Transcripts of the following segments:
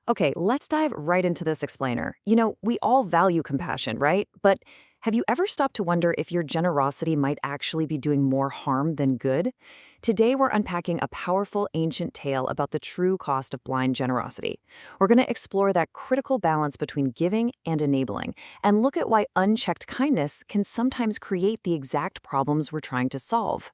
Okay, let's dive right into this explainer. We all value compassion, right? But have you ever stopped to wonder if your generosity might actually be doing more harm than good? Today, we're unpacking a powerful ancient tale about the true cost of blind generosity. We're going to explore that critical balance between giving and enabling, and look at why unchecked kindness can sometimes create the exact problems we're trying to solve.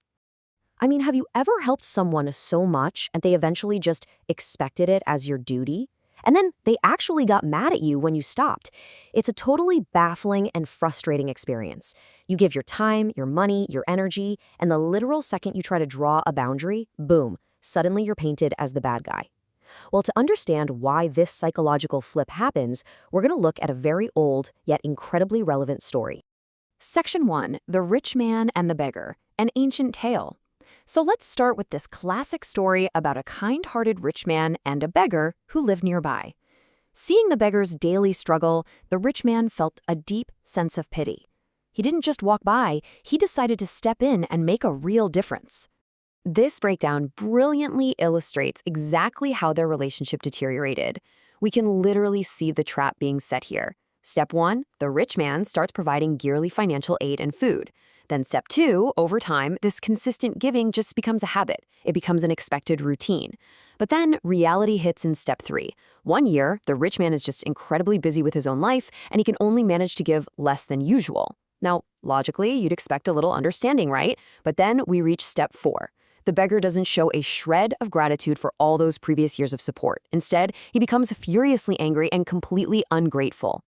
Have you ever helped someone so much and they eventually just expected it as your duty? And then they actually got mad at you when you stopped. It's a totally baffling and frustrating experience. You give your time, your money, your energy, and the literal second you try to draw a boundary, boom, suddenly you're painted as the bad guy. Well, to understand why this psychological flip happens, we're going to look at a very old yet incredibly relevant story. Section 1, The Rich Man and the Beggar, an ancient tale. So let's start with this classic story about a kind-hearted rich man and a beggar who lived nearby. Seeing the beggar's daily struggle, the rich man felt a deep sense of pity. He didn't just walk by, he decided to step in and make a real difference. This breakdown brilliantly illustrates exactly how their relationship deteriorated. We can literally see the trap being set here. Step 1, the rich man starts providing yearly financial aid and food. Then step 2, over time, this consistent giving just becomes a habit. It becomes an expected routine. But then reality hits in step 3. One year, the rich man is just incredibly busy with his own life, and he can only manage to give less than usual. Now, logically, you'd expect a little understanding, right? But then we reach step 4. The beggar doesn't show a shred of gratitude for all those previous years of support. Instead, he becomes furiously angry and completely ungrateful.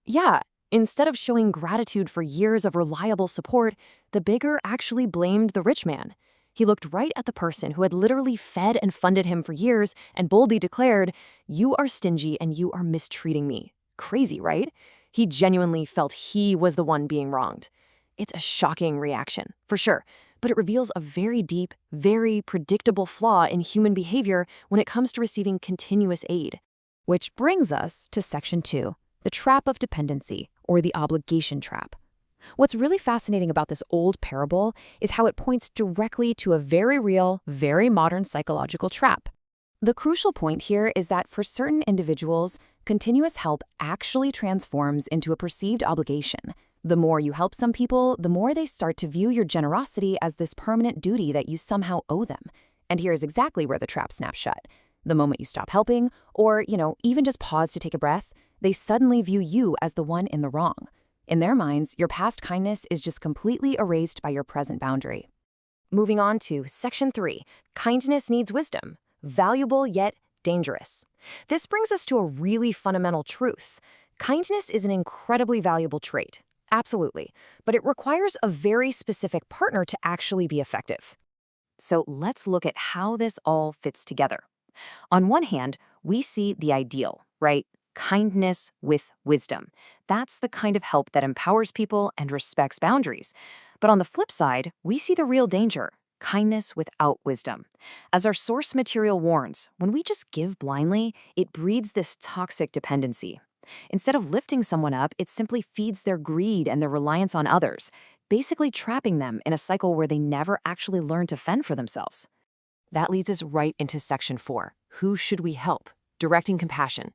Yeah, instead of showing gratitude for years of reliable support, the beggar actually blamed the rich man. He looked right at the person who had literally fed and funded him for years and boldly declared, "You are stingy and you are mistreating me." Crazy, right? He genuinely felt he was the one being wronged. It's a shocking reaction, for sure, but it reveals a very deep, very predictable flaw in human behavior when it comes to receiving continuous aid. Which brings us to Section 2. The trap of dependency, or the obligation trap. What's really fascinating about this old parable is how it points directly to a very real, very modern psychological trap. The crucial point here is that for certain individuals, continuous help actually transforms into a perceived obligation. The more you help some people, the more they start to view your generosity as this permanent duty that you somehow owe them. And here's exactly where the trap snaps shut. The moment you stop helping, or, even just pause to take a breath, they suddenly view you as the one in the wrong. In their minds, your past kindness is just completely erased by your present boundary. Moving on to Section 3, Kindness Needs Wisdom, Valuable yet Dangerous. This brings us to a really fundamental truth. Kindness is an incredibly valuable trait, absolutely, but it requires a very specific partner to actually be effective. So let's look at how this all fits together. On one hand, we see the ideal, right? Kindness with wisdom. That's the kind of help that empowers people and respects boundaries. But on the flip side, we see the real danger, kindness without wisdom. As our source material warns, when we just give blindly, it breeds this toxic dependency. Instead of lifting someone up, it simply feeds their greed and their reliance on others, basically trapping them in a cycle where they never actually learn to fend for themselves. That leads us right into Section 4. Who should we help? Directing compassion.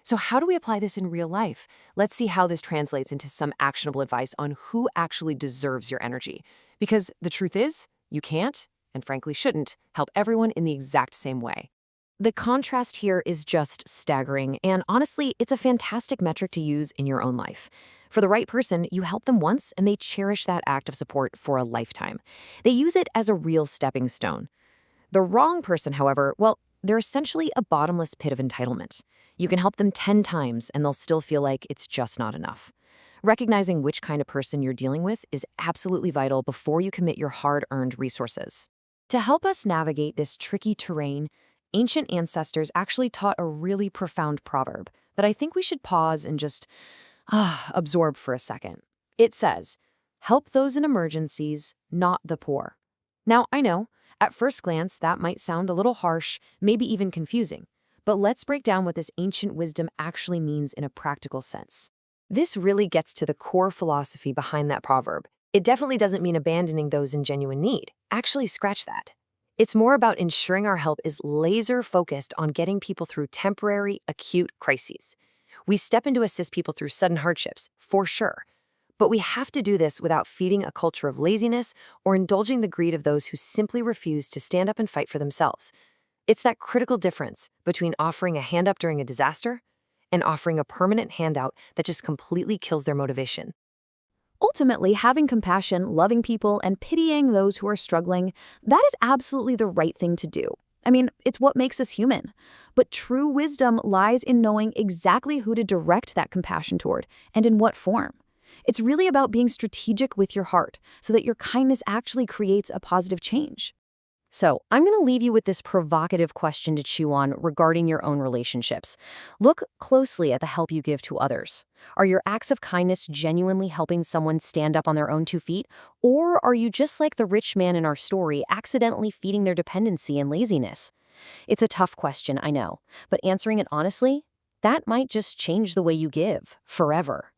So how do we apply this in real life? Let's see how this translates into some actionable advice on who actually deserves your energy. Because the truth is, you can't, and frankly shouldn't, help everyone in the exact same way. The contrast here is just staggering, and honestly, it's a fantastic metric to use in your own life. For the right person, you help them once and they cherish that act of support for a lifetime. They use it as a real stepping stone. The wrong person, however, well, they're essentially a bottomless pit of entitlement. You can help them 10 times and they'll still feel like it's just not enough. Recognizing which kind of person you're dealing with is absolutely vital before you commit your hard-earned resources. To help us navigate this tricky terrain, ancient ancestors actually taught a really profound proverb that I think we should pause and just absorb for a second. It says, "Help those in emergencies, not the poor." Now, I know, at first glance, that might sound a little harsh, maybe even confusing. But let's break down what this ancient wisdom actually means in a practical sense. This really gets to the core philosophy behind that proverb. It definitely doesn't mean abandoning those in genuine need. Actually, scratch that. It's more about ensuring our help is laser focused on getting people through temporary, acute crises. We step in to assist people through sudden hardships, for sure. But we have to do this without feeding a culture of laziness or indulging the greed of those who simply refuse to stand up and fight for themselves. It's that critical difference between offering a hand up during a disaster and offering a permanent handout that just completely kills their motivation. Ultimately, having compassion, loving people, and pitying those who are struggling, that is absolutely the right thing to do. I mean, it's what makes us human. But true wisdom lies in knowing exactly who to direct that compassion toward and in what form. It's really about being strategic with your heart so that your kindness actually creates a positive change. So, I'm going to leave you with this provocative question to chew on regarding your own relationships. Look closely at the help you give to others. Are your acts of kindness genuinely helping someone stand up on their own 2 feet? Or are you just like the rich man in our story, accidentally feeding their dependency and laziness? It's a tough question, I know, but answering it honestly, that might just change the way you give forever.